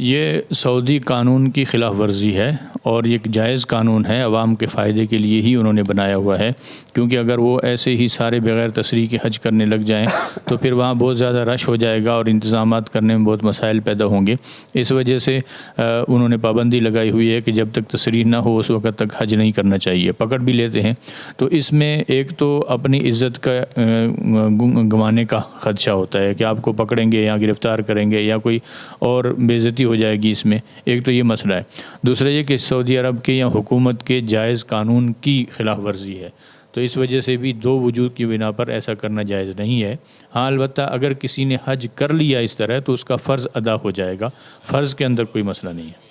یہ سعودی قانون کی خلاف ورزی ہے اور یہ ایک جائز قانون ہے، عوام کے فائدے کے لیے ہی انہوں نے بنایا ہوا ہے، کیونکہ اگر وہ ایسے ہی سارے بغیر تصریح کے حج کرنے لگ جائیں تو پھر وہاں بہت زیادہ رش ہو جائے گا اور انتظامات کرنے میں بہت مسائل پیدا ہوں گے۔ اس وجہ سے انہوں نے پابندی لگائی ہوئی ہے کہ جب تک تصریح نہ ہو اس وقت تک حج نہیں کرنا چاہیے۔ پکڑ بھی لیتے ہیں تو اس میں ایک تو اپنی عزت کا گنوانے کا خدشہ ہوتا ہے کہ آپ کو پکڑیں گے یا گرفتار کریں گے یا کوئی اور بے عزتی ہو جائے گی، اس میں ایک تو یہ مسئلہ ہے۔ دوسرا یہ کہ سعودی عرب کے یا حکومت کے جائز قانون کی خلاف ورزی ہے، تو اس وجہ سے بھی دو وجود کی بنا پر ایسا کرنا جائز نہیں ہے۔ ہاں البتہ اگر کسی نے حج کر لیا اس طرح تو اس کا فرض ادا ہو جائے گا، فرض کے اندر کوئی مسئلہ نہیں ہے۔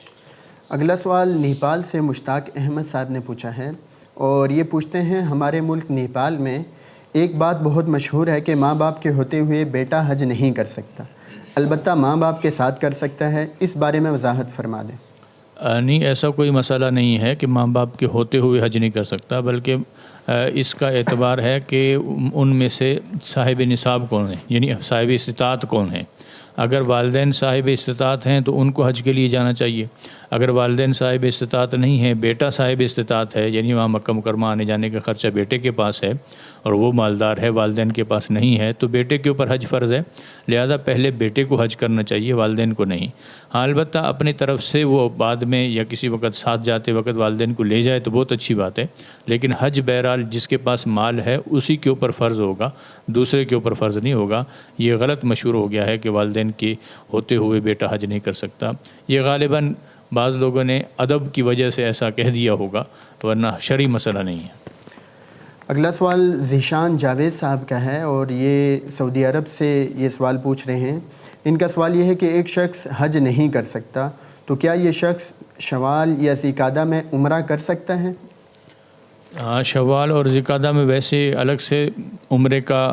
اگلا سوال نیپال سے مشتاق احمد صاحب نے پوچھا ہے اور یہ پوچھتے ہیں ہمارے ملک نیپال میں ایک بات بہت مشہور ہے کہ ماں باپ کے ہوتے ہوئے بیٹا حج نہیں کر سکتا، البتہ ماں باپ کے ساتھ کر سکتا ہے، اس بارے میں وضاحت فرما دیں۔ نہیں، ایسا کوئی مسئلہ نہیں ہے کہ ماں باپ کے ہوتے ہوئے حج نہیں کر سکتا، بلکہ اس کا اعتبار ہے کہ ان میں سے صاحب نصاب کون ہیں، یعنی صاحب استطاعت کون ہیں۔ اگر والدین صاحب استطاعت ہیں تو ان کو حج کے لیے جانا چاہیے، اگر والدین صاحب استطاعت نہیں ہیں، بیٹا صاحب استطاعت ہے، یعنی وہاں مکہ مکرمہ آنے جانے کا خرچہ بیٹے کے پاس ہے اور وہ مالدار ہے، والدین کے پاس نہیں ہے، تو بیٹے کے اوپر حج فرض ہے، لہذا پہلے بیٹے کو حج کرنا چاہیے، والدین کو نہیں۔ ہاں البتہ اپنی طرف سے وہ بعد میں یا کسی وقت ساتھ جاتے وقت والدین کو لے جائے تو بہت اچھی بات ہے، لیکن حج بہرحال جس کے پاس مال ہے اسی کے اوپر فرض ہوگا، دوسرے کے اوپر فرض نہیں ہوگا۔ یہ غلط مشہور ہو گیا ہے کہ والدین کے ہوتے ہوئے بیٹا حج نہیں کر سکتا، یہ غالباً بعض لوگوں نے ادب کی وجہ سے ایسا کہہ دیا ہوگا، ورنہ شرعی مسئلہ نہیں ہے۔ اگلا سوال ذیشان جاوید صاحب کا ہے اور یہ سعودی عرب سے یہ سوال پوچھ رہے ہیں۔ ان کا سوال یہ ہے کہ ایک شخص حج نہیں کر سکتا تو کیا یہ شخص شوال یا ذیقعدہ میں عمرہ کر سکتا ہے؟ شوال اور ذیقعدہ میں ویسے الگ سے عمرے کا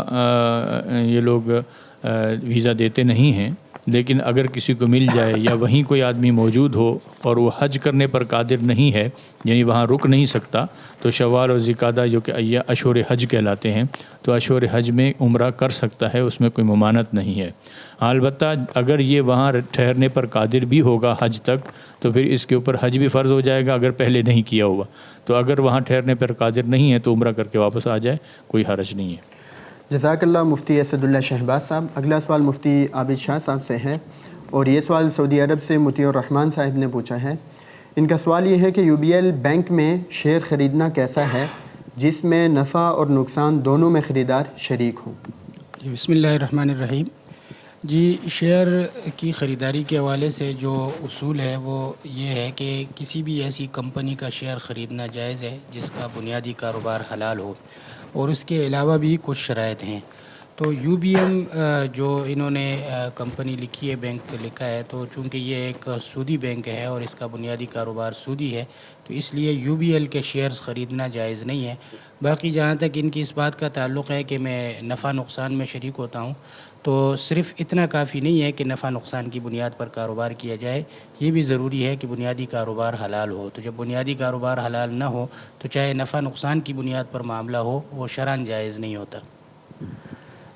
یہ لوگ ویزا دیتے نہیں ہیں، لیکن اگر کسی کو مل جائے یا وہیں کوئی آدمی موجود ہو اور وہ حج کرنے پر قادر نہیں ہے، یعنی وہاں رک نہیں سکتا، تو شوال اور ذیقعدہ جو کہ اشہر حج کہلاتے ہیں، تو اشہر حج میں عمرہ کر سکتا ہے، اس میں کوئی ممانعت نہیں ہے۔ البتہ اگر یہ وہاں ٹھہرنے پر قادر بھی ہوگا حج تک تو پھر اس کے اوپر حج بھی فرض ہو جائے گا اگر پہلے نہیں کیا ہوا، تو اگر وہاں ٹھہرنے پر قادر نہیں ہے تو عمرہ کر کے واپس آ جائے، کوئی حرج نہیں ہے۔ جزاک اللہ مفتی اسد اللہ شہباز صاحب۔ اگلا سوال مفتی عابد شاہ صاحب سے ہے اور یہ سوال سعودی عرب سے مطیع الرحمان صاحب نے پوچھا ہے۔ ان کا سوال یہ ہے کہ UBL بینک میں شیئر خریدنا کیسا ہے جس میں نفع اور نقصان دونوں میں خریدار شریک ہوں؟ جی بسم اللہ الرحمن الرحیم۔ جی شیئر کی خریداری کے حوالے سے جو اصول ہے وہ یہ ہے کہ کسی بھی ایسی کمپنی کا شیئر خریدنا جائز ہے جس کا بنیادی کاروبار حلال ہو، اور اس کے علاوہ بھی کچھ شرائط ہیں۔ تو UBM جو انہوں نے کمپنی لکھی ہے، بینک لکھا ہے، تو چونکہ یہ ایک سودی بینک ہے اور اس کا بنیادی کاروبار سودی ہے، تو اس لیے UBL کے شیئرز خریدنا جائز نہیں ہے۔ باقی جہاں تک ان کی اس بات کا تعلق ہے کہ میں نفع نقصان میں شریک ہوتا ہوں، تو صرف اتنا کافی نہیں ہے کہ نفع نقصان کی بنیاد پر کاروبار کیا جائے، یہ بھی ضروری ہے کہ بنیادی کاروبار حلال ہو۔ تو جب بنیادی کاروبار حلال نہ ہو تو چاہے نفع نقصان کی بنیاد پر معاملہ ہو، وہ شرعاً جائز نہیں ہوتا۔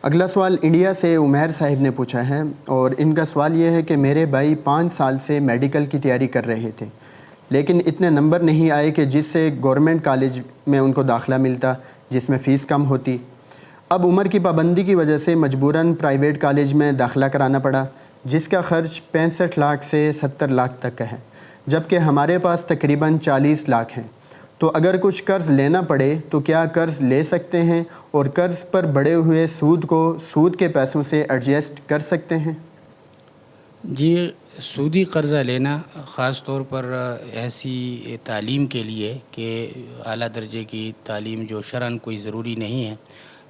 اگلا سوال انڈیا سے عمیر صاحب نے پوچھا ہے اور ان کا سوال یہ ہے کہ میرے بھائی 5 سال سے میڈیکل کی تیاری کر رہے تھے، لیکن اتنے نمبر نہیں آئے کہ جس سے گورنمنٹ کالج میں ان کو داخلہ ملتا جس میں فیس کم ہوتی۔ اب عمر کی پابندی کی وجہ سے مجبوراً پرائیویٹ کالج میں داخلہ کرانا پڑا جس کا خرچ 65 لاکھ سے 70 لاکھ تک کا ہے، جبکہ ہمارے پاس تقریباً 40 لاکھ ہیں۔ تو اگر کچھ قرض لینا پڑے تو کیا قرض لے سکتے ہیں اور قرض پر بڑھے ہوئے سود کو سود کے پیسوں سے ایڈجسٹ کر سکتے ہیں؟ جی سودی قرضہ لینا خاص طور پر ایسی تعلیم کے لیے کہ اعلیٰ درجے کی تعلیم جو شرعاً کوئی ضروری نہیں ہے،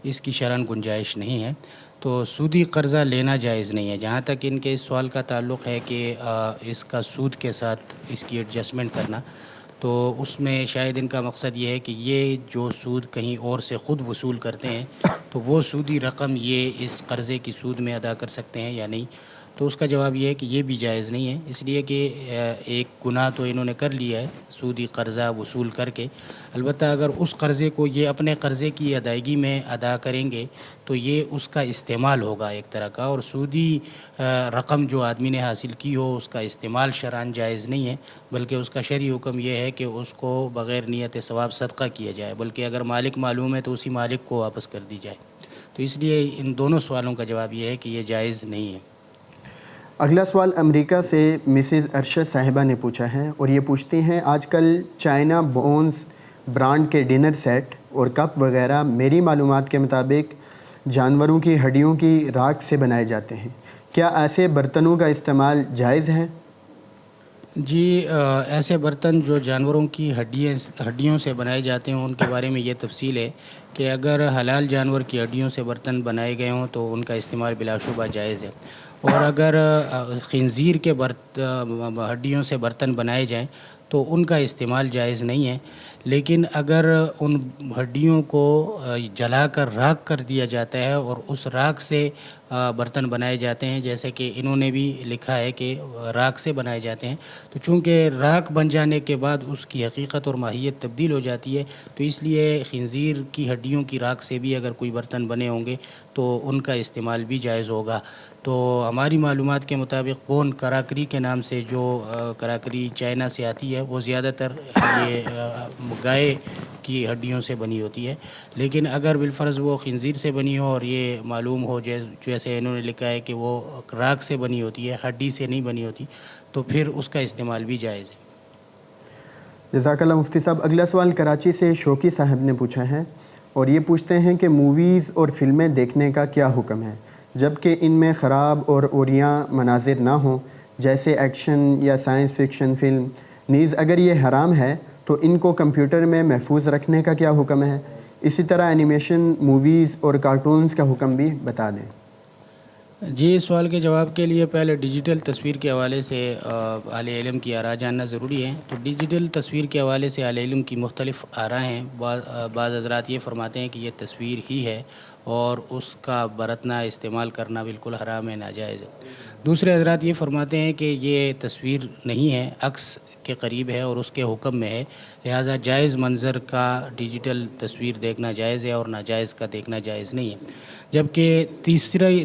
اس کی شرعاً گنجائش نہیں ہے، تو سودی قرضہ لینا جائز نہیں ہے۔ جہاں تک ان کے اس سوال کا تعلق ہے کہ اس کا سود کے ساتھ اس کی ایڈجسٹمنٹ کرنا، تو اس میں شاید ان کا مقصد یہ ہے کہ یہ جو سود کہیں اور سے خود وصول کرتے ہیں تو وہ سودی رقم یہ اس قرضے کی سود میں ادا کر سکتے ہیں یا نہیں۔ تو اس کا جواب یہ ہے کہ یہ بھی جائز نہیں ہے، اس لیے کہ ایک گناہ تو انہوں نے کر لیا ہے سودی قرضہ وصول کر کے، البتہ اگر اس قرضے کو یہ اپنے قرضے کی ادائیگی میں ادا کریں گے تو یہ اس کا استعمال ہوگا ایک طرح کا، اور سودی رقم جو آدمی نے حاصل کی ہو اس کا استعمال شرعاً جائز نہیں ہے، بلکہ اس کا شرعی حکم یہ ہے کہ اس کو بغیر نیت ثواب صدقہ کیا جائے، بلکہ اگر مالک معلوم ہے تو اسی مالک کو واپس کر دی جائے۔ تو اس لیے ان دونوں سوالوں کا جواب یہ ہے کہ یہ جائز نہیں ہے۔ اگلا سوال امریکہ سے مسز ارشد صاحبہ نے پوچھا ہے، اور یہ پوچھتی ہیں آج کل چائنا بونز برانڈ کے ڈنر سیٹ اور کپ وغیرہ میری معلومات کے مطابق جانوروں کی ہڈیوں کی راکھ سے بنائے جاتے ہیں، کیا ایسے برتنوں کا استعمال جائز ہے؟ جی ایسے برتن جو جانوروں کی ہڈیوں سے بنائے جاتے ہیں ان کے بارے میں یہ تفصیل ہے کہ اگر حلال جانور کی ہڈیوں سے برتن بنائے گئے ہوں تو ان کا استعمال بلا شبہ جائز ہے، اور اگر خنزیر کے ہڈیوں سے برتن بنائے جائیں تو ان کا استعمال جائز نہیں ہے، لیکن اگر ان ہڈیوں کو جلا کر راکھ کر دیا جاتا ہے اور اس راکھ سے برتن بنائے جاتے ہیں، جیسے کہ انہوں نے بھی لکھا ہے کہ راکھ سے بنائے جاتے ہیں، تو چونکہ راکھ بن جانے کے بعد اس کی حقیقت اور ماہیت تبدیل ہو جاتی ہے، تو اس لیے خنزیر کی ہڈیوں کی راکھ سے بھی اگر کوئی برتن بنے ہوں گے تو ان کا استعمال بھی جائز ہوگا۔ تو ہماری معلومات کے مطابق بون کراکری کے نام سے جو کراکری چائنا سے آتی ہے وہ زیادہ تر یہ گائے کی ہڈیوں سے بنی ہوتی ہے، لیکن اگر بالفرض وہ خنزیر سے بنی ہو اور یہ معلوم ہو جیسے انہوں نے لکھا ہے کہ وہ راکھ سے بنی ہوتی ہے، ہڈی سے نہیں بنی ہوتی، تو پھر اس کا استعمال بھی جائز ہے۔ جزاک اللہ مفتی صاحب۔ اگلا سوال کراچی سے شوقی صاحب نے پوچھا ہے، اور یہ پوچھتے ہیں کہ موویز اور فلمیں دیکھنے کا کیا حکم ہے جبکہ ان میں خراب اور اوریاں مناظر نہ ہوں، جیسے ایکشن یا سائنس فکشن فلم، نیز اگر یہ حرام ہے تو ان کو کمپیوٹر میں محفوظ رکھنے کا کیا حکم ہے؟ اسی طرح اینیمیشن موویز اور کارٹونز کا حکم بھی بتا دیں۔ جی اس سوال کے جواب کے لیے پہلے ڈیجیٹل تصویر کے حوالے سے اہل علم کی آراء جاننا ضروری ہے۔ تو ڈیجیٹل تصویر کے حوالے سے اہل علم کی مختلف آراء ہیں۔ بعض حضرات یہ فرماتے ہیں کہ یہ تصویر ہی ہے اور اس کا برتنا استعمال کرنا بالکل حرام ہے، ناجائز ہے۔ دوسرے حضرات یہ فرماتے ہیں کہ یہ تصویر نہیں ہے، عکس کے قریب ہے اور اس کے حکم میں ہے، لہٰذا جائز منظر کا ڈیجیٹل تصویر دیکھنا جائز ہے اور ناجائز کا دیکھنا جائز نہیں ہے۔ جبکہ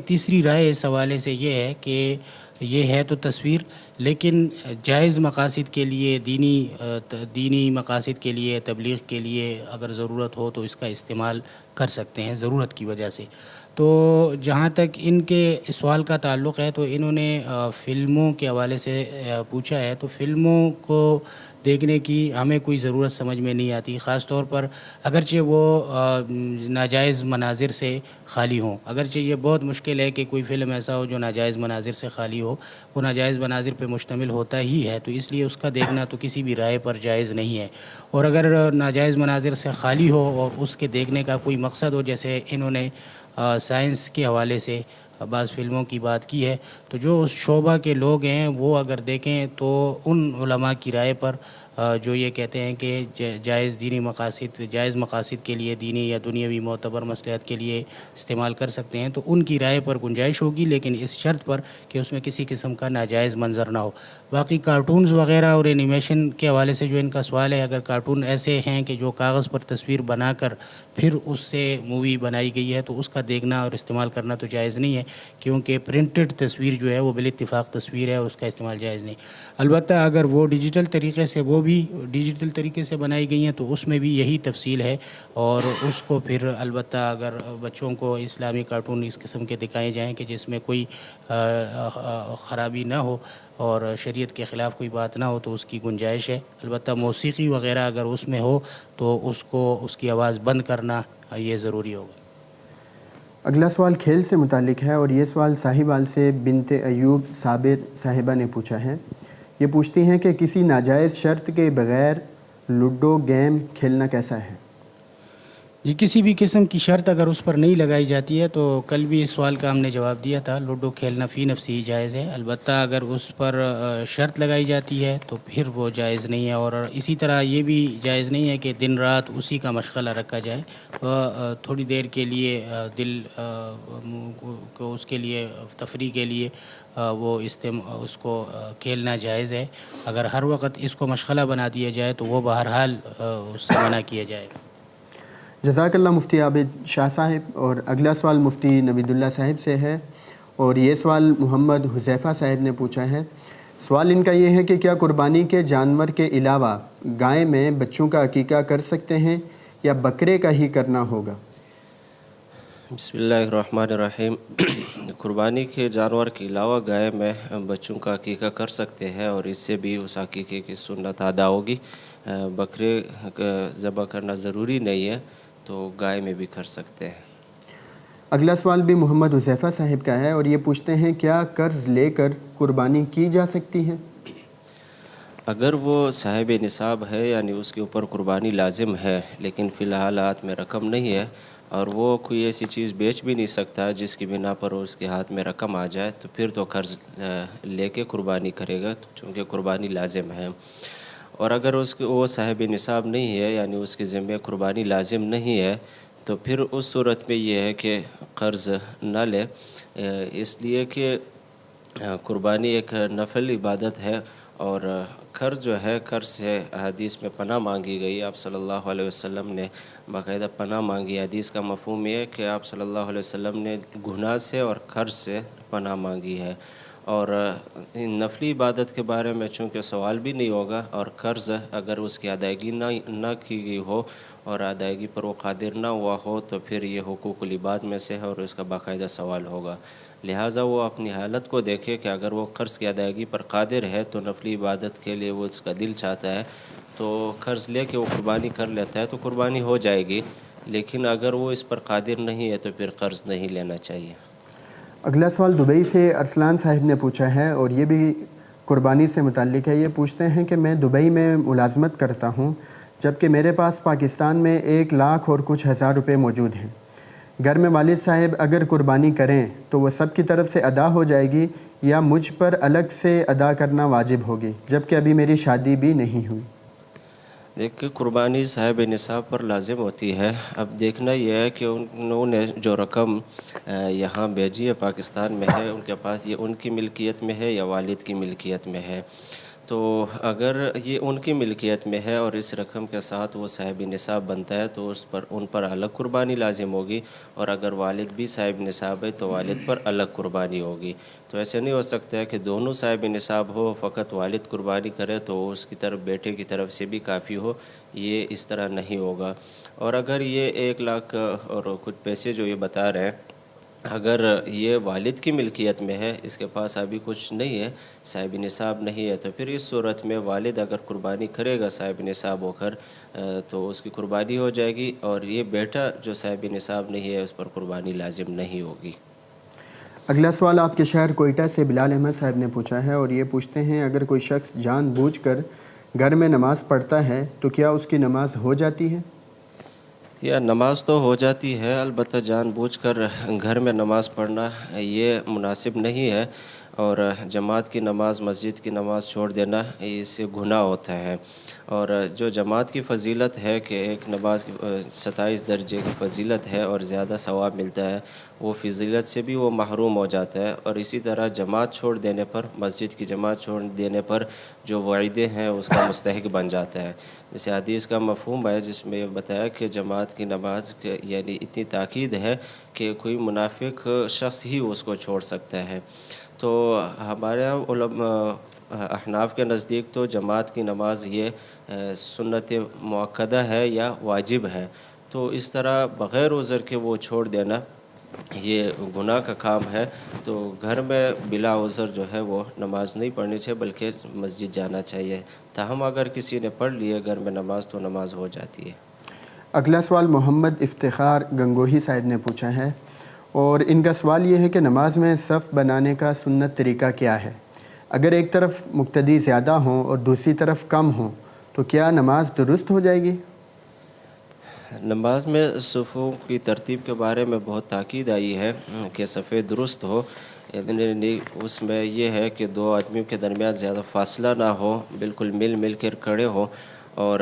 تیسری رائے اس حوالے سے یہ ہے کہ یہ ہے تو تصویر، لیکن جائز مقاصد کے لیے دینی مقاصد کے لیے، تبلیغ کے لیے اگر ضرورت ہو تو اس کا استعمال کر سکتے ہیں ضرورت کی وجہ سے۔ تو جہاں تک ان کے سوال کا تعلق ہے تو انہوں نے فلموں کے حوالے سے پوچھا ہے، تو فلموں کو دیکھنے کی ہمیں کوئی ضرورت سمجھ میں نہیں آتی، خاص طور پر اگرچہ وہ ناجائز مناظر سے خالی ہوں۔ اگرچہ یہ بہت مشکل ہے کہ کوئی فلم ایسا ہو جو ناجائز مناظر سے خالی ہو، وہ ناجائز مناظر پہ مشتمل ہوتا ہی ہے، تو اس لیے اس کا دیکھنا تو کسی بھی رائے پر جائز نہیں ہے۔ اور اگر ناجائز مناظر سے خالی ہو اور اس کے دیکھنے کا کوئی مقصد ہو، جیسے انہوں نے سائنس کے حوالے سے بعض فلموں کی بات کی ہے، تو جو اس شعبہ کے لوگ ہیں وہ اگر دیکھیں تو ان علماء کی رائے پر جو یہ کہتے ہیں کہ جائز مقاصد کے لیے، دینی یا دنیاوی معتبر مصلحت کے لیے استعمال کر سکتے ہیں، تو ان کی رائے پر گنجائش ہوگی، لیکن اس شرط پر کہ اس میں کسی قسم کا ناجائز منظر نہ ہو۔ باقی کارٹونز وغیرہ اور اینیمیشن کے حوالے سے جو ان کا سوال ہے، اگر کارٹون ایسے ہیں کہ جو کاغذ پر تصویر بنا کر پھر اس سے مووی بنائی گئی ہے تو اس کا دیکھنا اور استعمال کرنا تو جائز نہیں ہے، کیونکہ پرنٹڈ تصویر جو ہے وہ بالاتفاق تصویر ہے اور اس کا استعمال جائز نہیں۔ البتہ اگر وہ ڈیجیٹل طریقے سے بنائی گئی ہیں تو اس میں بھی یہی تفصیل ہے، اور اس کو پھر البتہ اگر بچوں کو اسلامی کارٹون اس قسم کے دکھائے جائیں کہ جس میں کوئی خرابی نہ ہو اور شریعت کے خلاف کوئی بات نہ ہو تو اس کی گنجائش ہے۔ البتہ موسیقی وغیرہ اگر اس میں ہو تو اس کی آواز بند کرنا یہ ضروری ہوگا۔ اگلا سوال کھیل سے متعلق ہے، اور یہ سوال صاحبال سے بنت ایوب صابر صاحبہ نے پوچھا ہے۔ یہ پوچھتی ہیں کہ کسی ناجائز شرط کے بغیر لوڈو گیم کھیلنا کیسا ہے؟ جی کسی بھی قسم کی شرط اگر اس پر نہیں لگائی جاتی ہے تو کل بھی اس سوال کا ہم نے جواب دیا تھا، لوڈو کھیلنا فی نفسی جائز ہے، البتہ اگر اس پر شرط لگائی جاتی ہے تو پھر وہ جائز نہیں ہے، اور اسی طرح یہ بھی جائز نہیں ہے کہ دن رات اسی کا مشغلہ رکھا جائے، تھوڑی دیر کے لیے دل کو اس کے لیے تفریح کے لیے وہ اس کو کھیلنا جائز ہے، اگر ہر وقت اس کو مشغلہ بنا دیا جائے تو وہ بہرحال اس سے منع کیا جائے گا۔ جزاک اللہ مفتی عابد شاہ صاحب۔ اور اگلا سوال مفتی نوید اللہ صاحب سے ہے، اور یہ سوال محمد حذیفہ صاحب نے پوچھا ہے۔ سوال ان کا یہ ہے کہ کیا قربانی کے جانور کے علاوہ گائے میں بچوں کا عقیقہ کر سکتے ہیں یا بکرے کا ہی کرنا ہوگا؟ بسم اللہ الرحمن الرحیم۔ قربانی کے جانور کے علاوہ گائے میں بچوں کا عقیقہ کر سکتے ہیں، اور اس سے بھی اس عقیقے کی سنت ادا ہوگی۔ بکرے ذبح کرنا ضروری نہیں ہے، تو گائے میں بھی کر سکتے ہیں۔ اگلا سوال بھی محمد حذیفہ صاحب کا ہے، اور یہ پوچھتے ہیں کیا قرض لے کر قربانی کی جا سکتی ہے؟ اگر وہ صاحب نصاب ہے، یعنی اس کے اوپر قربانی لازم ہے، لیکن فی الحال ہاتھ میں رقم نہیں ہے، اور وہ کوئی ایسی چیز بیچ بھی نہیں سکتا جس کی بنا پر اس کے ہاتھ میں رقم آ جائے، تو پھر تو قرض لے کے قربانی کرے گا، چونکہ قربانی لازم ہے۔ اور اگر وہ صاحب نصاب نہیں ہے، یعنی اس کے ذمہ قربانی لازم نہیں ہے، تو پھر اس صورت میں یہ ہے کہ قرض نہ لے، اس لیے کہ قربانی ایک نفل عبادت ہے، اور قرض جو ہے، قرض سے حدیث میں پناہ مانگی گئی۔ آپ صلی اللہ علیہ وسلم نے باقاعدہ پناہ مانگی۔ حدیث کا مفہوم یہ ہے کہ آپ صلی اللہ علیہ وسلم نے گناہ سے اور قرض سے پناہ مانگی ہے، اور نفلی عبادت کے بارے میں چونکہ سوال بھی نہیں ہوگا، اور قرض اگر اس کی ادائیگی نہ کی گئی ہو اور ادائیگی پر وہ قادر نہ ہوا ہو، تو پھر یہ حقوق العباد میں سے ہے اور اس کا باقاعدہ سوال ہوگا۔ لہٰذا وہ اپنی حالت کو دیکھے کہ اگر وہ قرض کی ادائیگی پر قادر ہے تو نفلی عبادت کے لیے وہ اس کا دل چاہتا ہے تو قرض لے کے وہ قربانی کر لیتا ہے تو قربانی ہو جائے گی، لیکن اگر وہ اس پر قادر نہیں ہے تو پھر قرض نہیں لینا چاہیے۔ اگلا سوال دبئی سے ارسلان صاحب نے پوچھا ہے، اور یہ بھی قربانی سے متعلق ہے۔ یہ پوچھتے ہیں کہ میں دبئی میں ملازمت کرتا ہوں، جبکہ میرے پاس پاکستان میں 1,00,000 اور کچھ ہزار روپے موجود ہیں۔ گھر میں والد صاحب اگر قربانی کریں تو وہ سب کی طرف سے ادا ہو جائے گی یا مجھ پر الگ سے ادا کرنا واجب ہوگی، جبکہ ابھی میری شادی بھی نہیں ہوئی؟ دیکھیں، قربانی صاحب نصاب پر لازم ہوتی ہے۔ اب دیکھنا یہ ہے کہ انہوں نے جو رقم یہاں بھیجی ہے پاکستان میں ہے، ان کے پاس یہ ان کی ملکیت میں ہے یا والد کی ملکیت میں ہے۔ تو اگر یہ ان کی ملکیت میں ہے اور اس رقم کے ساتھ وہ صاحب نصاب بنتا ہے تو ان پر الگ قربانی لازم ہوگی، اور اگر والد بھی صاحب نصاب ہے تو والد پر الگ قربانی ہوگی۔ تو ایسے نہیں ہو سکتا ہے کہ دونوں صاحب نصاب ہو، فقط والد قربانی کرے تو اس کی طرف بیٹے کی طرف سے بھی کافی ہو، یہ اس طرح نہیں ہوگا۔ اور اگر یہ 1,00,000 اور کچھ پیسے جو یہ بتا رہے ہیں، اگر یہ والد کی ملکیت میں ہے، اس کے پاس ابھی کچھ نہیں ہے، صاحب نصاب نہیں ہے، تو پھر اس صورت میں والد اگر قربانی کرے گا صاحب نصاب ہو کر تو اس کی قربانی ہو جائے گی، اور یہ بیٹا جو صاحب نصاب نہیں ہے اس پر قربانی لازم نہیں ہوگی۔ اگلا سوال آپ کے شہر کوئٹہ سے بلال احمد صاحب نے پوچھا ہے، اور یہ پوچھتے ہیں اگر کوئی شخص جان بوجھ کر گھر میں نماز پڑھتا ہے تو کیا اس کی نماز ہو جاتی ہے؟ یا نماز تو ہو جاتی ہے، البتہ جان بوجھ کر گھر میں نماز پڑھنا یہ مناسب نہیں ہے، اور جماعت کی نماز، مسجد کی نماز چھوڑ دینا اس سے گناہ ہوتا ہے۔ اور جو جماعت کی فضیلت ہے کہ ایک نماز کی 27 درجے کی فضیلت ہے اور زیادہ ثواب ملتا ہے، وہ فضیلت سے بھی وہ محروم ہو جاتا ہے۔ اور اسی طرح جماعت چھوڑ دینے پر، مسجد کی جماعت چھوڑ دینے پر جو وعیدے ہیں اس کا مستحق بن جاتا ہے۔ جیسے حدیث کا مفہوم ہے جس میں بتایا کہ جماعت کی نماز یعنی اتنی تاکید ہے کہ کوئی منافق شخص ہی اس کو چھوڑ سکتا ہے۔ تو ہمارے علماء احناف کے نزدیک تو جماعت کی نماز یہ سنت مؤکدہ ہے یا واجب ہے، تو اس طرح بغیر عذر کے وہ چھوڑ دینا یہ گناہ کا کام ہے۔ تو گھر میں بلا عذر جو ہے وہ نماز نہیں پڑھنی چاہیے بلکہ مسجد جانا چاہیے، تاہم اگر کسی نے پڑھ لی ہے گھر میں نماز تو نماز ہو جاتی ہے۔ اگلا سوال محمد افتخار گنگوہی صاحب نے پوچھا ہے، اور ان کا سوال یہ ہے کہ نماز میں صف بنانے کا سنت طریقہ کیا ہے؟ اگر ایک طرف مقتدی زیادہ ہوں اور دوسری طرف کم ہوں تو کیا نماز درست ہو جائے گی؟ نماز میں صفوں کی ترتیب کے بارے میں بہت تاکید آئی ہے کہ صفیں درست ہو، یعنی اس میں یہ ہے کہ دو آدمیوں کے درمیان زیادہ فاصلہ نہ ہو، بالکل مل کر کھڑے ہو، اور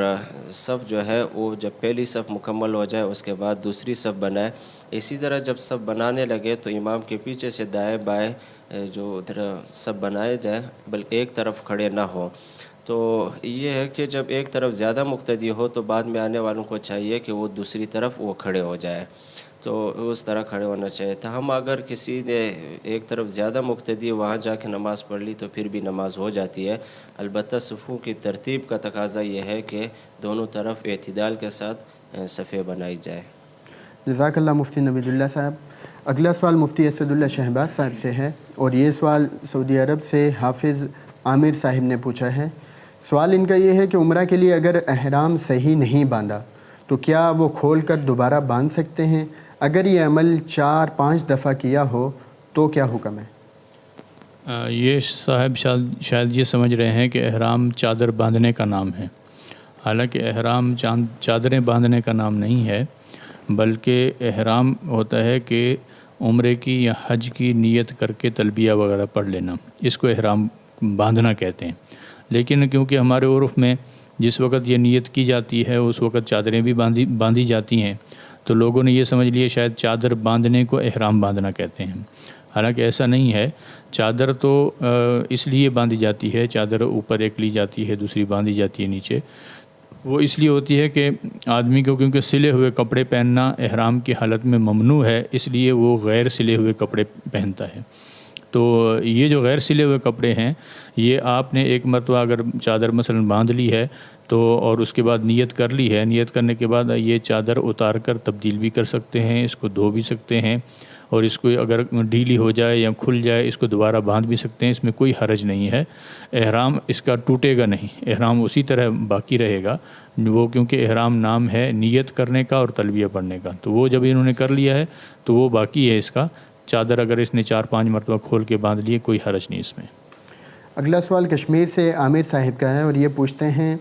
صف جو ہے وہ جب پہلی صف مکمل ہو جائے اس کے بعد دوسری صف بنائے۔ اسی طرح جب صف بنانے لگے تو امام کے پیچھے سے دائیں بائیں جو ادھر صف بنائے جائے بلکہ ایک طرف کھڑے نہ ہو۔ تو یہ ہے کہ جب ایک طرف زیادہ مقتدی ہو تو بعد میں آنے والوں کو چاہیے کہ وہ دوسری طرف وہ کھڑے ہو جائے، تو اس طرح کھڑے ہونا چاہیے تھا۔ ہم اگر کسی نے ایک طرف زیادہ مقتدی وہاں جا کے نماز پڑھ لی تو پھر بھی نماز ہو جاتی ہے، البتہ صفوں کی ترتیب کا تقاضا یہ ہے کہ دونوں طرف اعتدال کے ساتھ صفیں بنائی جائے۔ جزاک اللہ مفتی نوید اللہ صاحب۔ اگلا سوال مفتی اسد اللہ شہباز صاحب سے ہے، اور یہ سوال سعودی عرب سے حافظ عامر صاحب نے پوچھا ہے۔ سوال ان کا یہ ہے کہ عمرہ کے لیے اگر احرام صحیح نہیں باندھا تو کیا وہ کھول کر دوبارہ باندھ سکتے ہیں؟ اگر یہ عمل 4-5 دفعہ کیا ہو تو کیا حکم ہے؟ یہ صاحب شاید یہ سمجھ رہے ہیں کہ احرام چادر باندھنے کا نام ہے، حالانکہ احرام چادریں باندھنے کا نام نہیں ہے، بلکہ احرام ہوتا ہے کہ عمرے کی یا حج کی نیت کر کے تلبیہ وغیرہ پڑھ لینا، اس کو احرام باندھنا کہتے ہیں۔ لیکن کیونکہ ہمارے عرف میں جس وقت یہ نیت کی جاتی ہے اس وقت چادریں بھی باندھی جاتی ہیں، تو لوگوں نے یہ سمجھ لیا شاید چادر باندھنے کو احرام باندھنا کہتے ہیں، حالانکہ ایسا نہیں ہے۔ چادر تو اس لیے باندھی جاتی ہے، چادر اوپر ایک لی جاتی ہے دوسری باندھی جاتی ہے نیچے، وہ اس لیے ہوتی ہے کہ آدمی کو کیونکہ سلے ہوئے کپڑے پہننا احرام کی حالت میں ممنوع ہے، اس لیے وہ غیر سلے ہوئے کپڑے پہنتا ہے۔ تو یہ جو غیر سلے ہوئے کپڑے ہیں، یہ آپ نے ایک مرتبہ اگر چادر مثلا باندھ لی ہے تو اور اس کے بعد نیت کر لی ہے، نیت کرنے کے بعد یہ چادر اتار کر تبدیل بھی کر سکتے ہیں، اس کو دھو بھی سکتے ہیں، اور اس کو اگر ڈھیلی ہو جائے یا کھل جائے اس کو دوبارہ باندھ بھی سکتے ہیں، اس میں کوئی حرج نہیں ہے۔ احرام اس کا ٹوٹے گا نہیں، احرام اسی طرح باقی رہے گا، وہ کیونکہ احرام نام ہے نیت کرنے کا اور تلبیہ پڑھنے کا، تو وہ جب انہوں نے کر لیا ہے تو وہ باقی ہے اس کا۔ چادر اگر اس نے 4-5 مرتبہ کھول کے باندھ لیے کوئی حرج نہیں اس میں۔ اگلا سوال کشمیر سے عامر صاحب کا ہے، اور یہ پوچھتے ہیں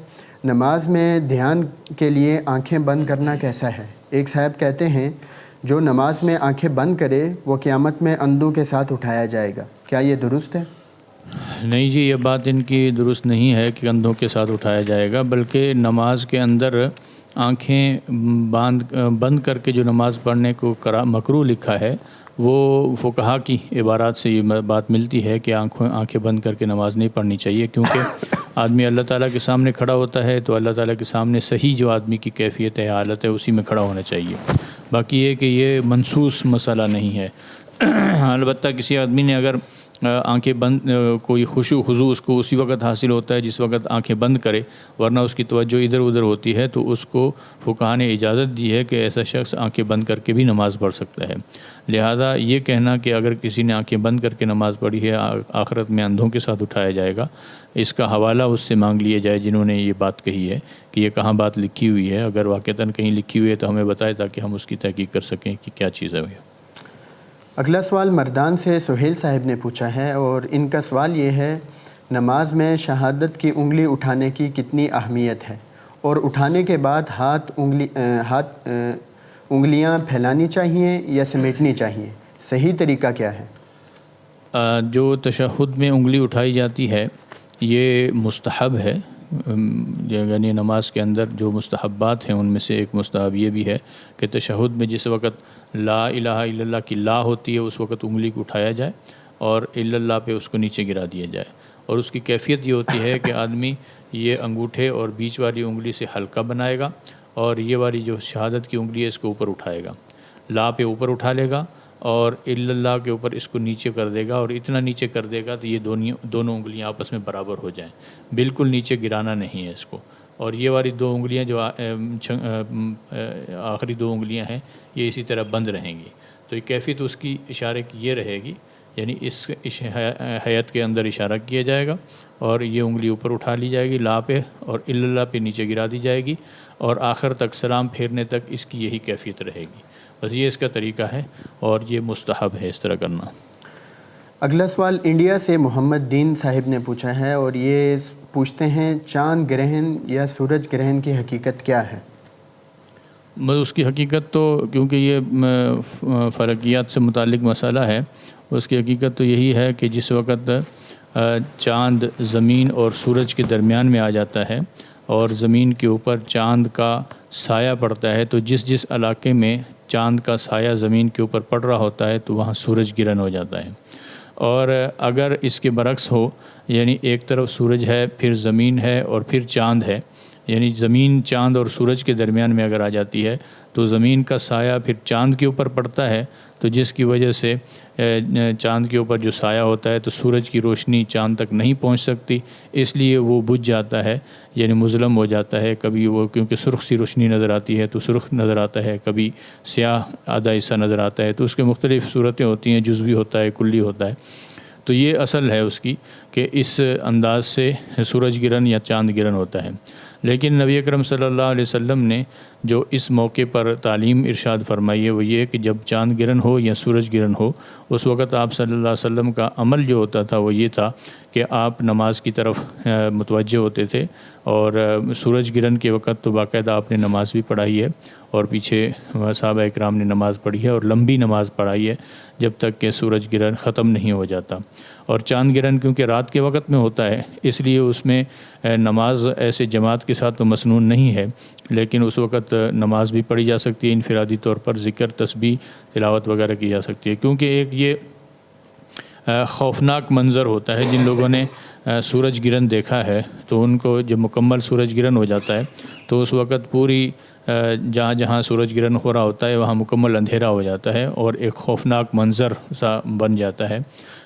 نماز میں دھیان کے لیے آنکھیں بند کرنا کیسا ہے؟ ایک صاحب کہتے ہیں جو نماز میں آنکھیں بند کرے وہ قیامت میں اندھوں کے ساتھ اٹھایا جائے گا، کیا یہ درست ہے؟ نہیں جی، یہ بات ان کی درست نہیں ہے کہ اندھوں کے ساتھ اٹھایا جائے گا، بلکہ نماز کے اندر آنکھیں بند کر کے جو نماز پڑھنے کو مکروہ لکھا ہے، وہ فقہا کی عبارات سے یہ بات ملتی ہے کہ آنکھیں بند کر کے نماز نہیں پڑھنی چاہیے، کیونکہ آدمی اللہ تعالیٰ کے سامنے کھڑا ہوتا ہے تو اللہ تعالیٰ کے سامنے صحیح جو آدمی کی کیفیت ہے، حالت ہے، اسی میں کھڑا ہونا چاہیے۔ باقی یہ کہ یہ منسوس مسئلہ نہیں ہے۔ البتہ کسی آدمی نے اگر آنکھیں بند، کوئی خشوع خضوع اس کو اسی وقت حاصل ہوتا ہے جس وقت آنکھیں بند کرے، ورنہ اس کی توجہ ادھر ادھر ہوتی ہے، تو اس کو فقہا نے اجازت دی ہے کہ ایسا شخص آنکھیں بند کر کے بھی نماز پڑھ سکتا ہے۔ لہٰذا یہ کہنا کہ اگر کسی نے آنکھیں بند کر کے نماز پڑھی ہے آخرت میں اندھوں کے ساتھ اٹھایا جائے گا، اس کا حوالہ اس سے مانگ لیا جائے جنہوں نے یہ بات کہی ہے کہ یہ کہاں بات لکھی ہوئی ہے، اگر واقعتاً کہیں لکھی ہوئی ہے تو ہمیں بتائے تاکہ ہم اس کی تحقیق کر سکیں کہ کیا چیز ہے۔ اگلا سوال مردان سے سہیل صاحب نے پوچھا ہے، اور ان کا سوال یہ ہے نماز میں شہادت کی انگلی اٹھانے کی کتنی اہمیت ہے، اور اٹھانے کے بعد انگلیاں پھیلانی چاہیے یا سمیٹنی چاہیے، صحیح طریقہ کیا ہے؟ جو تشہد میں انگلی اٹھائی جاتی ہے یہ مستحب ہے، یعنی نماز کے اندر جو مستحبات ہیں ان میں سے ایک مستحب یہ بھی ہے کہ تشہد میں جس وقت لا الہ الا اللہ کی لا ہوتی ہے اس وقت انگلی کو اٹھایا جائے اور الا اللہ پہ اس کو نیچے گرا دیا جائے، اور اس کی کیفیت یہ ہوتی ہے کہ آدمی یہ انگوٹھے اور بیچ والی انگلی سے ہلکا بنائے گا، اور یہ والی جو شہادت کی انگلی ہے اس کو اوپر اٹھائے گا، لا پہ اوپر اٹھا لے گا اور الا اللہ کے اوپر اس کو نیچے کر دے گا، اور اتنا نیچے کر دے گا تو یہ دونوں انگلیاں آپس میں برابر ہو جائیں، بالکل نیچے گرانا نہیں ہے اس کو، اور یہ والی دو انگلیاں جو آخری دو انگلیاں ہیں یہ اسی طرح بند رہیں گی، تو یہ کیفیت اس کی اشارے کی یہ رہے گی، یعنی اس حیت کے اندر اشارہ کیا جائے گا اور یہ انگلی اوپر اٹھا لی جائے گی لا پہ، اور الا اللہ پہ نیچے گرا دی جائے گی، اور آخر تک سلام پھیرنے تک اس کی یہی کیفیت رہے گی، بس یہ اس کا طریقہ ہے اور یہ مستحب ہے اس طرح کرنا۔ اگلا سوال انڈیا سے محمد دین صاحب نے پوچھا ہے، اور یہ پوچھتے ہیں چاند گرہن یا سورج گرہن کی حقیقت کیا ہے؟ اس کی حقیقت تو کیونکہ یہ فلکیات سے متعلق مسئلہ ہے، اس کی حقیقت تو یہی ہے کہ جس وقت چاند زمین اور سورج کے درمیان میں آ جاتا ہے اور زمین کے اوپر چاند کا سایہ پڑتا ہے، تو جس علاقے میں چاند کا سایہ زمین کے اوپر پڑ رہا ہوتا ہے تو وہاں سورج گرہن ہو جاتا ہے۔ اور اگر اس کے برعکس ہو، یعنی ایک طرف سورج ہے، پھر زمین ہے اور پھر چاند ہے، یعنی زمین چاند اور سورج کے درمیان میں اگر آ جاتی ہے تو زمین کا سایہ پھر چاند کے اوپر پڑتا ہے، تو جس کی وجہ سے چاند کے اوپر جو سایہ ہوتا ہے تو سورج کی روشنی چاند تک نہیں پہنچ سکتی، اس لیے وہ بجھ جاتا ہے، یعنی مظلم ہو جاتا ہے۔ کبھی وہ کیونکہ سرخ سی روشنی نظر آتی ہے تو سرخ نظر آتا ہے، کبھی سیاہ آدھا حصہ نظر آتا ہے، تو اس کے مختلف صورتیں ہوتی ہیں، جزوی ہوتا ہے، کلی ہوتا ہے۔ تو یہ اصل ہے اس کی کہ اس انداز سے سورج گرہن یا چاند گرہن ہوتا ہے۔ لیکن نبی اکرم صلی اللہ علیہ وسلم نے جو اس موقع پر تعلیم ارشاد فرمائی ہے وہ یہ کہ جب چاند گرہن ہو یا سورج گرہن ہو، اس وقت آپ صلی اللہ علیہ وسلم کا عمل جو ہوتا تھا وہ یہ تھا کہ آپ نماز کی طرف متوجہ ہوتے تھے، اور سورج گرہن کے وقت تو باقاعدہ آپ نے نماز بھی پڑھائی ہے اور پیچھے صحابہ اکرام نے نماز پڑھی ہے اور لمبی نماز پڑھائی ہے جب تک کہ سورج گرہن ختم نہیں ہو جاتا۔ اور چاند گرہن کیونکہ رات کے وقت میں ہوتا ہے، اس لیے اس میں نماز ایسے جماعت کے ساتھ تو مسنون نہیں ہے، لیکن اس وقت نماز بھی پڑھی جا سکتی ہے، انفرادی طور پر ذکر، تسبیح، تلاوت وغیرہ کی جا سکتی ہے۔ کیونکہ ایک یہ خوفناک منظر ہوتا ہے، جن لوگوں نے سورج گرہن دیکھا ہے تو ان کو جب مکمل سورج گرہن ہو جاتا ہے تو اس وقت پوری جہاں جہاں سورج گرہن ہو رہا ہوتا ہے وہاں مکمل اندھیرا ہو جاتا ہے اور ایک خوفناک منظر سا بن جاتا ہے۔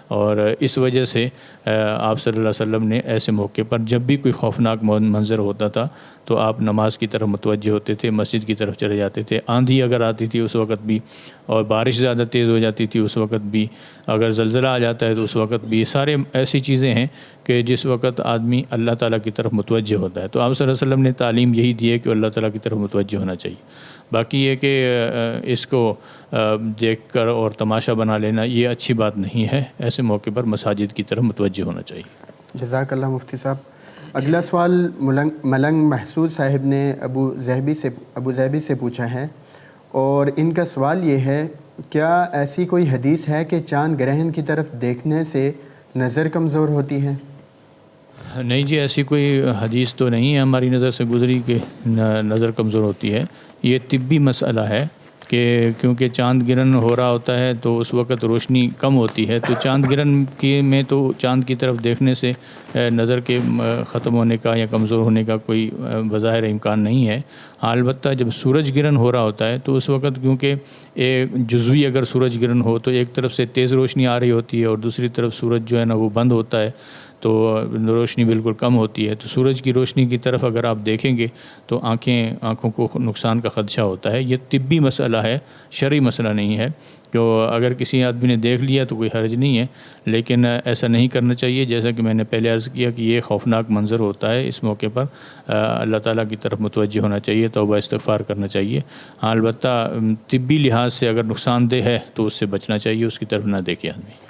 اور اس وجہ سے آپ صلی اللہ علیہ وسلم نے ایسے موقع پر جب بھی کوئی خوفناک منظر ہوتا تھا تو آپ نماز کی طرف متوجہ ہوتے تھے، مسجد کی طرف چلے جاتے تھے۔ آندھی اگر آتی تھی اس وقت بھی، اور بارش زیادہ تیز ہو جاتی تھی اس وقت بھی، اگر زلزلہ آ جاتا ہے تو اس وقت بھی، سارے ایسی چیزیں ہیں کہ جس وقت آدمی اللہ تعالیٰ کی طرف متوجہ ہوتا ہے۔ تو آپ صلی اللہ علیہ وسلم نے تعلیم یہی دی ہے کہ اللہ تعالیٰ کی طرف متوجہ ہونا چاہیے۔ باقی یہ کہ اس کو دیکھ کر اور تماشا بنا لینا یہ اچھی بات نہیں ہے، ایسے موقع پر مساجد کی طرف متوجہ ہونا چاہیے۔ جزاک اللہ مفتی صاحب۔ اگلا سوال ملنگ محسود صاحب نے ابو ظہبی سے پوچھا ہے، اور ان کا سوال یہ ہے، کیا ایسی کوئی حدیث ہے کہ چاند گرہن کی طرف دیکھنے سے نظر کمزور ہوتی ہے؟ نہیں جی، ایسی کوئی حدیث تو نہیں ہے ہماری نظر سے گزری کہ نظر کمزور ہوتی ہے۔ یہ طبی مسئلہ ہے کہ کیونکہ چاند گرہن ہو رہا ہوتا ہے تو اس وقت روشنی کم ہوتی ہے، تو چاند گرہن میں تو چاند کی طرف دیکھنے سے نظر کے ختم ہونے کا یا کمزور ہونے کا کوئی بظاہر امکان نہیں ہے۔ البتہ جب سورج گرہن ہو رہا ہوتا ہے تو اس وقت کیونکہ ایک جزوی اگر سورج گرہن ہو تو ایک طرف سے تیز روشنی آ رہی ہوتی ہے اور دوسری طرف سورج جو ہے نا وہ بند ہوتا ہے، تو روشنی بالکل کم ہوتی ہے، تو سورج کی روشنی کی طرف اگر آپ دیکھیں گے تو آنکھوں کو نقصان کا خدشہ ہوتا ہے۔ یہ طبی مسئلہ ہے، شرعی مسئلہ نہیں ہے، کہ اگر کسی آدمی نے دیکھ لیا تو کوئی حرج نہیں ہے، لیکن ایسا نہیں کرنا چاہیے۔ جیسا کہ میں نے پہلے عرض کیا کہ یہ خوفناک منظر ہوتا ہے، اس موقع پر اللہ تعالیٰ کی طرف متوجہ ہونا چاہیے، توبہ استغفار کرنا چاہیے۔ ہاں البتہ طبی لحاظ سے اگر نقصان دہ ہے تو اس سے بچنا چاہیے، اس کی طرف نہ دیکھے آدمی۔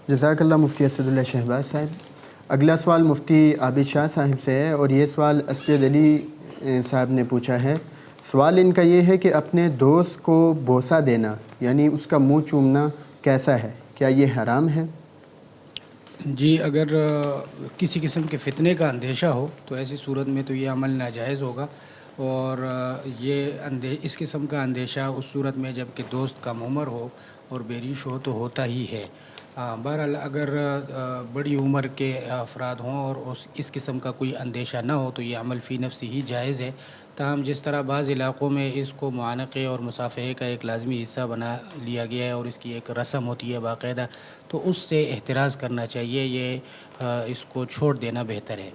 جزاک اللہ مفتی اسد اللہ شہباز صاحب۔ اگلا سوال مفتی عابد شاہ صاحب سے ہے، اور یہ سوال اسجد علی صاحب نے پوچھا ہے۔ سوال ان کا یہ ہے کہ اپنے دوست کو بوسہ دینا یعنی اس کا منہ چومنا کیسا ہے؟ کیا یہ حرام ہے؟ جی، اگر کسی قسم کے فتنے کا اندیشہ ہو تو ایسی صورت میں تو یہ عمل ناجائز ہوگا، اور اس قسم کا اندیشہ اس صورت میں جب کہ دوست کم عمر ہو اور بیریش ہو تو ہوتا ہی ہے۔ بہرحال اگر بڑی عمر کے افراد ہوں اور اس قسم کا کوئی اندیشہ نہ ہو تو یہ عمل فی نفسی ہی جائز ہے۔ تاہم جس طرح بعض علاقوں میں اس کو معانقے اور مصافحے کا ایک لازمی حصہ بنا لیا گیا ہے اور اس کی ایک رسم ہوتی ہے باقاعدہ، تو اس سے احتراز کرنا چاہیے، یہ اس کو چھوڑ دینا بہتر ہے۔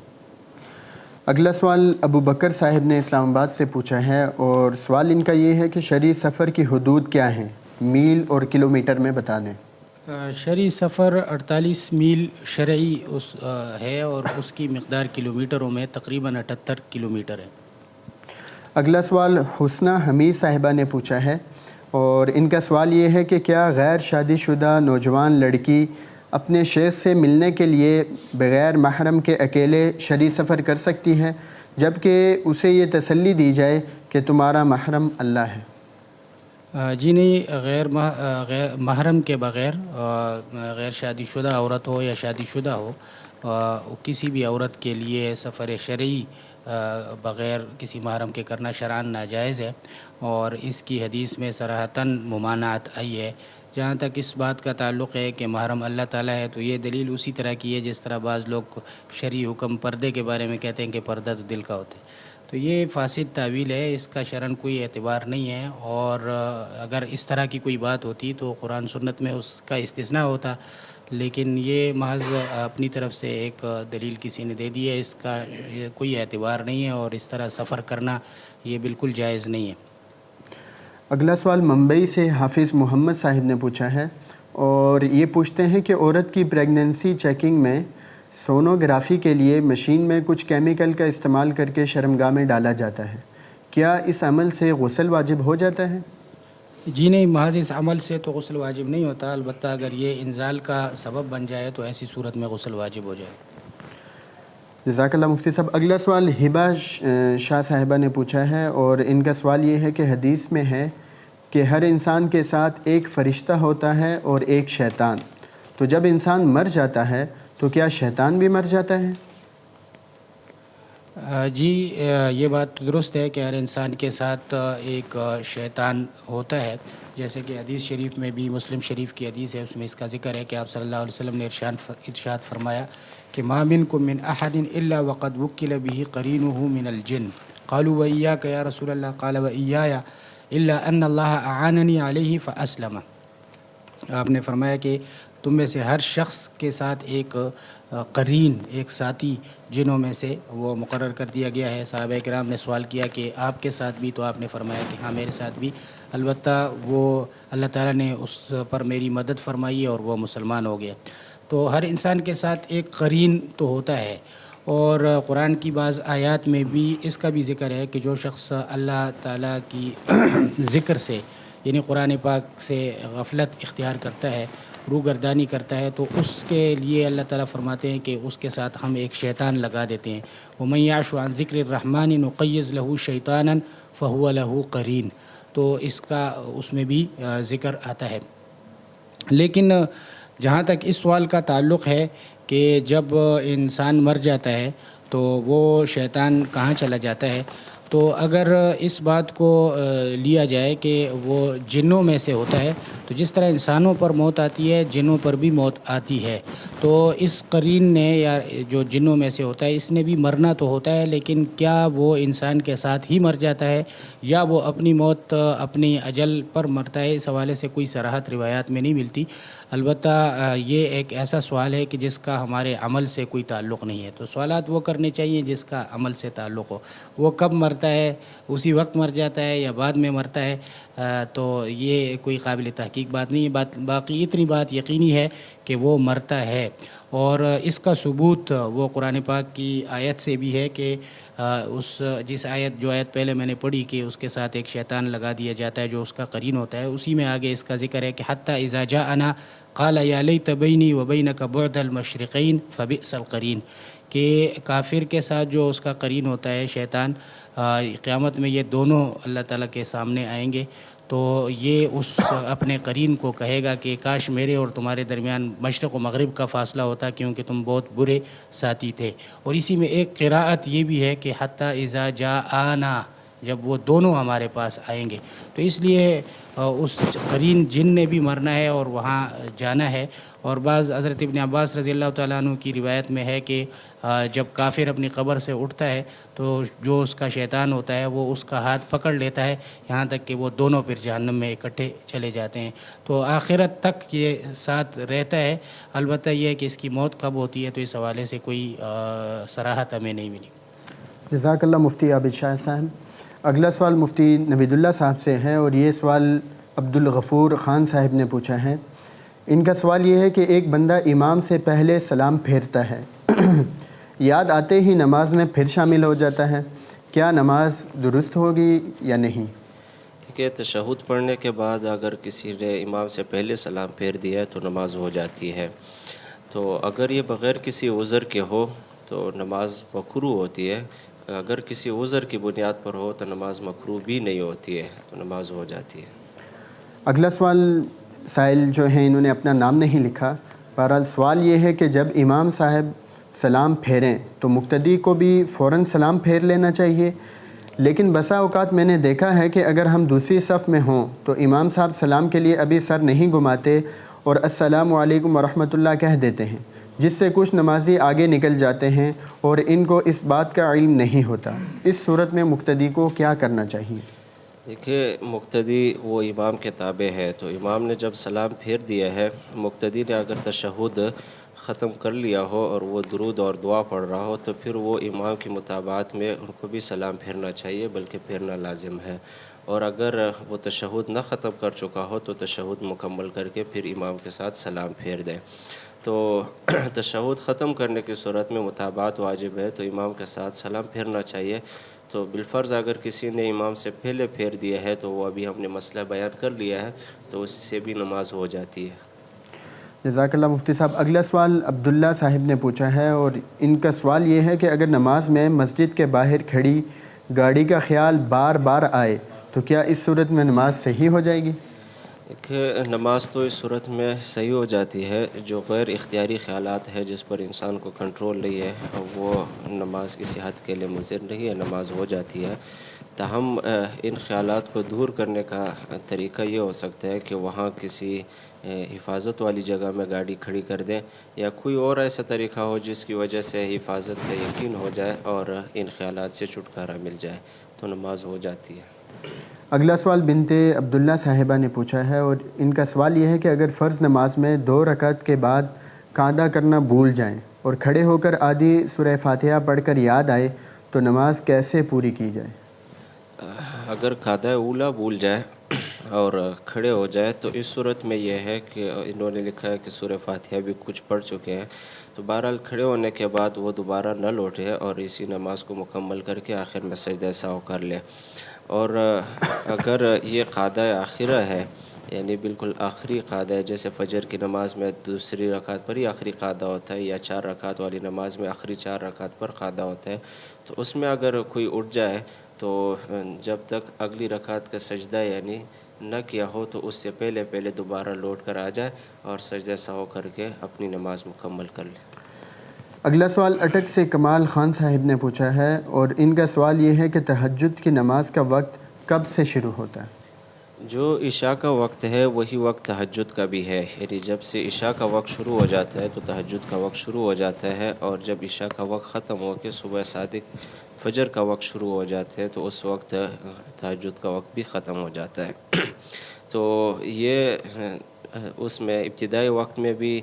اگلا سوال ابو بکر صاحب نے اسلام آباد سے پوچھا ہے، اور سوال ان کا یہ ہے کہ شرعی سفر کی حدود کیا ہیں؟ میل اور کلومیٹر میں بتا دیں۔ شرعی سفر 48 میل شرعی ہے اور اس کی مقدار کلومیٹروں میں تقریباً 78 کلومیٹر ہے۔ اگلا سوال حسنہ حمید صاحبہ نے پوچھا ہے، اور ان کا سوال یہ ہے کہ کیا غیر شادی شدہ نوجوان لڑکی اپنے شیخ سے ملنے کے لیے بغیر محرم کے اکیلے شرعی سفر کر سکتی ہے، جبکہ اسے یہ تسلی دی جائے کہ تمہارا محرم اللہ ہے؟ جی نہیں، غیر محرم کے بغیر غیر شادی شدہ عورت ہو یا شادی شدہ ہو، کسی بھی عورت کے لیے سفر شرعی بغیر کسی محرم کے کرنا شرعاً ناجائز ہے، اور اس کی حدیث میں صراحتاً ممانعت آئی ہے۔ جہاں تک اس بات کا تعلق ہے کہ محرم اللہ تعالیٰ ہے، تو یہ دلیل اسی طرح کی ہے جس طرح بعض لوگ شرعی حکم پردے کے بارے میں کہتے ہیں کہ پردہ تو دل کا ہوتا ہے، تو یہ فاسد تعویل ہے، اس کا شرعاً کوئی اعتبار نہیں ہے۔ اور اگر اس طرح کی کوئی بات ہوتی تو قرآن سنت میں اس کا استثناء ہوتا، لیکن یہ محض اپنی طرف سے ایک دلیل کسی نے دے دی ہے، اس کا کوئی اعتبار نہیں ہے، اور اس طرح سفر کرنا یہ بالکل جائز نہیں ہے۔ اگلا سوال ممبئی سے حافظ محمد صاحب نے پوچھا ہے، اور یہ پوچھتے ہیں کہ عورت کی پریگننسی چیکنگ میں سونوگرافی کے لیے مشین میں کچھ کیمیکل کا استعمال کر کے شرمگاہ میں ڈالا جاتا ہے، کیا اس عمل سے غسل واجب ہو جاتا ہے؟ جی نہیں، محض اس عمل سے تو غسل واجب نہیں ہوتا، البتہ اگر یہ انزال کا سبب بن جائے تو ایسی صورت میں غسل واجب ہو جائے۔ جزاک اللہ مفتی صاحب۔ اگلا سوال ہبا شاہ صاحبہ نے پوچھا ہے، اور ان کا سوال یہ ہے کہ حدیث میں ہے کہ ہر انسان کے ساتھ ایک فرشتہ ہوتا ہے اور ایک شیطان، تو جب انسان مر جاتا ہے تو کیا شیطان بھی مر جاتا ہے؟ جی یہ بات درست ہے کہ ہر انسان کے ساتھ ایک شیطان ہوتا ہے، جیسے کہ حدیث شریف میں بھی، مسلم شریف کی حدیث ہے، اس میں اس کا ذکر ہے کہ آپ صلی اللہ علیہ وسلم نے ارشاد فرمایا کہ ما منکم من احد الا وقد وکل به قرینہ من الجن قالوا وإیاک یا رسول اللہ قال وإیایا الا ان اللہ اعاننی علیہ فاسلم۔ آپ نے فرمایا کہ تم میں سے ہر شخص کے ساتھ ایک قرین، ایک ساتھی جنوں میں سے وہ مقرر کر دیا گیا ہے۔ صحابہ کرام نے سوال کیا کہ آپ کے ساتھ بھی؟ تو آپ نے فرمایا کہ ہاں میرے ساتھ بھی، البتہ وہ اللہ تعالیٰ نے اس پر میری مدد فرمائی اور وہ مسلمان ہو گیا۔ تو ہر انسان کے ساتھ ایک قرین تو ہوتا ہے، اور قرآن کی بعض آیات میں بھی اس کا بھی ذکر ہے کہ جو شخص اللہ تعالیٰ کی ذکر سے، یعنی قرآن پاک سے غفلت اختیار کرتا ہے، روگردانی کرتا ہے، تو اس کے لیے اللہ تعالیٰ فرماتے ہیں کہ اس کے ساتھ ہم ایک شیطان لگا دیتے ہیں۔ وَمَن يَعْشُ عَن ذِكْرِ الرَّحْمَنِ نُقَيِّضْ لَهُ شَيْطَانًا فَهُوَ لَهُ قَرِينٌ، تو اس کا اس میں بھی ذکر آتا ہے۔ لیکن جہاں تک اس سوال کا تعلق ہے کہ جب انسان مر جاتا ہے تو وہ شیطان کہاں چلا جاتا ہے، تو اگر اس بات کو لیا جائے کہ وہ جنوں میں سے ہوتا ہے، تو جس طرح انسانوں پر موت آتی ہے جنوں پر بھی موت آتی ہے، تو اس قرین نے یا جو جنوں میں سے ہوتا ہے اس نے بھی مرنا تو ہوتا ہے، لیکن کیا وہ انسان کے ساتھ ہی مر جاتا ہے یا وہ اپنی موت اپنی اجل پر مرتا ہے، اس حوالے سے کوئی صراحت روایات میں نہیں ملتی۔ البتہ یہ ایک ایسا سوال ہے کہ جس کا ہمارے عمل سے کوئی تعلق نہیں ہے، تو سوالات وہ کرنے چاہیے جس کا عمل سے تعلق ہو۔ وہ کب مرتا ہے، اسی وقت مر جاتا ہے یا بعد میں مرتا ہے، تو یہ کوئی قابل تحقیق بات نہیں ہے۔ باقی اتنی بات یقینی ہے کہ وہ مرتا ہے، اور اس کا ثبوت وہ قرآن پاک کی آیت سے بھی ہے کہ جو آیت پہلے میں نے پڑھی کہ اس کے ساتھ ایک شیطان لگا دیا جاتا ہے جو اس کا قرین ہوتا ہے، اسی میں آگے اس کا ذکر ہے کہ حتی اذا جاءنا قال یا لیت بینی و بینک بعد المشرقین فبئس القرین، کہ کافر کے ساتھ جو اس کا قرین ہوتا ہے شیطان، قیامت میں یہ دونوں اللہ تعالیٰ کے سامنے آئیں گے، تو یہ اس اپنے قرین کو کہے گا کہ کاش میرے اور تمہارے درمیان مشرق و مغرب کا فاصلہ ہوتا، کیونکہ تم بہت برے ساتھی تھے۔ اور اسی میں ایک قراءت یہ بھی ہے کہ حتی اذا جاءنا، جب وہ دونوں ہمارے پاس آئیں گے، تو اس لیے اس قرین جن نے بھی مرنا ہے اور وہاں جانا ہے۔ اور بعض حضرت ابن عباس رضی اللہ تعالیٰ عنہ کی روایت میں ہے کہ جب کافر اپنی قبر سے اٹھتا ہے تو جو اس کا شیطان ہوتا ہے وہ اس کا ہاتھ پکڑ لیتا ہے، یہاں تک کہ وہ دونوں پھر جہنم میں اکٹھے چلے جاتے ہیں، تو آخرت تک یہ ساتھ رہتا ہے۔ البتہ یہ ہے کہ اس کی موت کب ہوتی ہے تو اس حوالے سے کوئی صراحت ہمیں نہیں ملی۔ جزاک اللہ مفتی عابد شاہ صاحب۔ اگلا سوال مفتی نوید اللہ صاحب سے ہے، اور یہ سوال عبدالغفور خان صاحب نے پوچھا ہے۔ ان کا سوال یہ ہے کہ ایک بندہ امام سے پہلے سلام پھیرتا ہے، یاد آتے ہی نماز میں پھر شامل ہو جاتا ہے، کیا نماز درست ہوگی یا نہیں؟ کہ تشہد پڑھنے کے بعد اگر کسی نے امام سے پہلے سلام پھیر دیا ہے تو نماز ہو جاتی ہے، تو اگر یہ بغیر کسی عذر کے ہو تو نماز مکروہ ہوتی ہے، اگر کسی عذر کی بنیاد پر ہو تو نماز مکروہ بھی نہیں ہوتی ہے، تو نماز ہو جاتی ہے۔ اگلا سوال سائل جو ہیں انہوں نے اپنا نام نہیں لکھا، بہرحال سوال یہ ہے کہ جب امام صاحب سلام پھیریں تو مقتدی کو بھی فوراً سلام پھیر لینا چاہیے، لیکن بسا اوقات میں نے دیکھا ہے کہ اگر ہم دوسری صف میں ہوں تو امام صاحب سلام کے لیے ابھی سر نہیں گھماتے اور السلام علیکم ورحمۃ اللہ کہہ دیتے ہیں، جس سے کچھ نمازی آگے نکل جاتے ہیں اور ان کو اس بات کا علم نہیں ہوتا۔ اس صورت میں مقتدی کو کیا کرنا چاہیے؟ دیکھیے، مقتدی وہ امام کے تابع ہے، تو امام نے جب سلام پھیر دیا ہے، مقتدی نے اگر تشہد ختم کر لیا ہو اور وہ درود اور دعا پڑھ رہا ہو تو پھر وہ امام کی مطابعت میں ان کو بھی سلام پھیرنا چاہیے، بلکہ پھیرنا لازم ہے۔ اور اگر وہ تشہد نہ ختم کر چکا ہو تو تشہد مکمل کر کے پھر امام کے ساتھ سلام پھیر دیں۔ تو تشہد ختم کرنے کی صورت میں مطابعت واجب ہے، تو امام کے ساتھ سلام پھیرنا چاہیے۔ تو بالفرض اگر کسی نے امام سے پہلے پھیر دیا ہے تو وہ ابھی ہم نے مسئلہ بیان کر لیا ہے، تو اس سے بھی نماز ہو جاتی ہے۔ جزاک اللہ مفتی صاحب۔ اگلا سوال عبداللہ صاحب نے پوچھا ہے اور ان کا سوال یہ ہے کہ اگر نماز میں مسجد کے باہر کھڑی گاڑی کا خیال بار بار آئے تو کیا اس صورت میں نماز صحیح ہو جائے گی؟ نماز تو اس صورت میں صحیح ہو جاتی ہے، جو غیر اختیاری خیالات ہے جس پر انسان کو کنٹرول نہیں ہے وہ نماز کی صحت کے لیے مضر نہیں ہے، نماز ہو جاتی ہے۔ تاہم ان خیالات کو دور کرنے کا طریقہ یہ ہو سکتا ہے کہ وہاں کسی حفاظت والی جگہ میں گاڑی کھڑی کر دیں، یا کوئی اور ایسا طریقہ ہو جس کی وجہ سے حفاظت کا یقین ہو جائے اور ان خیالات سے چھٹکارا مل جائے، تو نماز ہو جاتی ہے۔ اگلا سوال بنت عبداللہ صاحبہ نے پوچھا ہے اور ان کا سوال یہ ہے کہ اگر فرض نماز میں 2 رکعت کے بعد قعدہ کرنا بھول جائیں اور کھڑے ہو کر آدھی سورہ فاتحہ پڑھ کر یاد آئے تو نماز کیسے پوری کی جائے؟ اگر قعدہ اولیٰ بھول جائے اور کھڑے ہو جائے تو اس صورت میں یہ ہے کہ انہوں نے لکھا ہے کہ سورہ فاتحہ بھی کچھ پڑھ چکے ہیں، تو بہرحال کھڑے ہونے کے بعد وہ دوبارہ نہ لوٹے اور اسی نماز کو مکمل کر کے آخر میں سجدہ سہو کر لے۔ اور اگر یہ قعدہ آخرہ ہے، یعنی بالکل آخری قعدہ ہے، جیسے فجر کی نماز میں دوسری رکعت پر ہی آخری قعدہ ہوتا ہے، یا 4 رکعت والی نماز میں آخری 4 رکعت پر قعدہ ہوتا ہے، تو اس میں اگر کوئی اٹھ جائے تو جب تک اگلی رکعت کا سجدہ یعنی نہ کیا ہو تو اس سے پہلے دوبارہ لوٹ کر آ جائے اور سجدہ سہو کر کے اپنی نماز مکمل کر لے۔ اگلا سوال اٹک سے کمال خان صاحب نے پوچھا ہے اور ان کا سوال یہ ہے کہ تہجد کی نماز کا وقت کب سے شروع ہوتا ہے؟ جو عشاء کا وقت ہے وہی وقت تہجد کا بھی ہے، یعنی جب سے عشاء کا وقت شروع ہو جاتا ہے تو تہجد کا وقت شروع ہو جاتا ہے، اور جب عشاء کا وقت ختم ہو کے صبح صادق فجر کا وقت شروع ہو جاتا ہے تو اس وقت تہجد کا وقت بھی ختم ہو جاتا ہے۔ تو یہ اس میں ابتدائی وقت میں بھی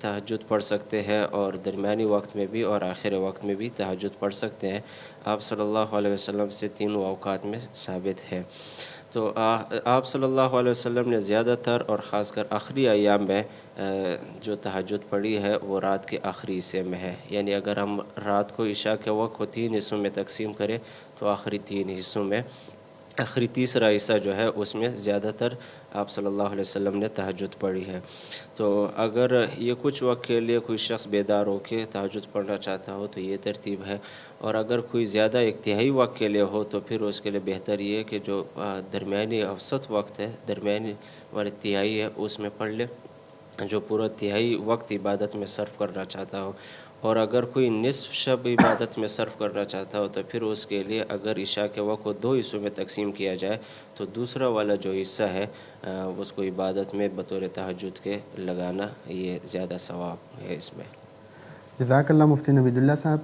تہجد پڑھ سکتے ہیں اور درمیانی وقت میں بھی اور آخر وقت میں بھی تہجد پڑھ سکتے ہیں۔ آپ صلی اللہ علیہ وسلم سے تینوں اوقات میں ثابت ہے۔ تو آپ صلی اللہ علیہ وسلم نے زیادہ تر اور خاص کر آخری ایام میں جو تہجد پڑھی ہے وہ رات کے آخری حصے میں ہے، یعنی اگر ہم رات کو عشاء کے وقت کو 3 حصوں میں تقسیم کریں تو آخری 3 حصوں میں آخری تیسرا حصہ جو ہے اس میں زیادہ تر آپ صلی اللہ علیہ وسلم نے تہجد پڑھی ہے۔ تو اگر یہ کچھ وقت کے لیے کوئی شخص بیدار ہو کے تہجد پڑھنا چاہتا ہو تو یہ ترتیب ہے، اور اگر کوئی زیادہ ایک تہائی وقت کے لیے ہو تو پھر اس کے لیے بہتر یہ ہے کہ جو درمیانی اوسط وقت ہے، درمیانی والی تہائی ہے، اس میں پڑھ لے، جو پورا تہائی وقت عبادت میں صرف کرنا چاہتا ہو۔ اور اگر کوئی نصف شب عبادت میں صرف کرنا چاہتا ہو تو پھر اس کے لیے اگر عشاء کے وقت کو 2 حصوں میں تقسیم کیا جائے تو دوسرا والا جو حصہ ہے اس کو عبادت میں بطور تہجد کے لگانا یہ زیادہ ثواب ہے اس میں۔ جزاک اللہ مفتی نوید اللہ صاحب۔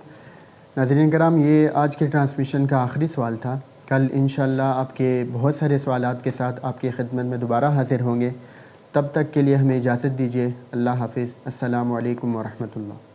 ناظرین کرام، یہ آج کے ٹرانسمیشن کا آخری سوال تھا۔ کل انشاءاللہ آپ کے بہت سارے سوالات کے ساتھ آپ کی خدمت میں دوبارہ حاضر ہوں گے۔ تب تک کے لیے ہمیں اجازت دیجیے۔ اللہ حافظ۔ السلام علیکم ورحمۃ اللہ۔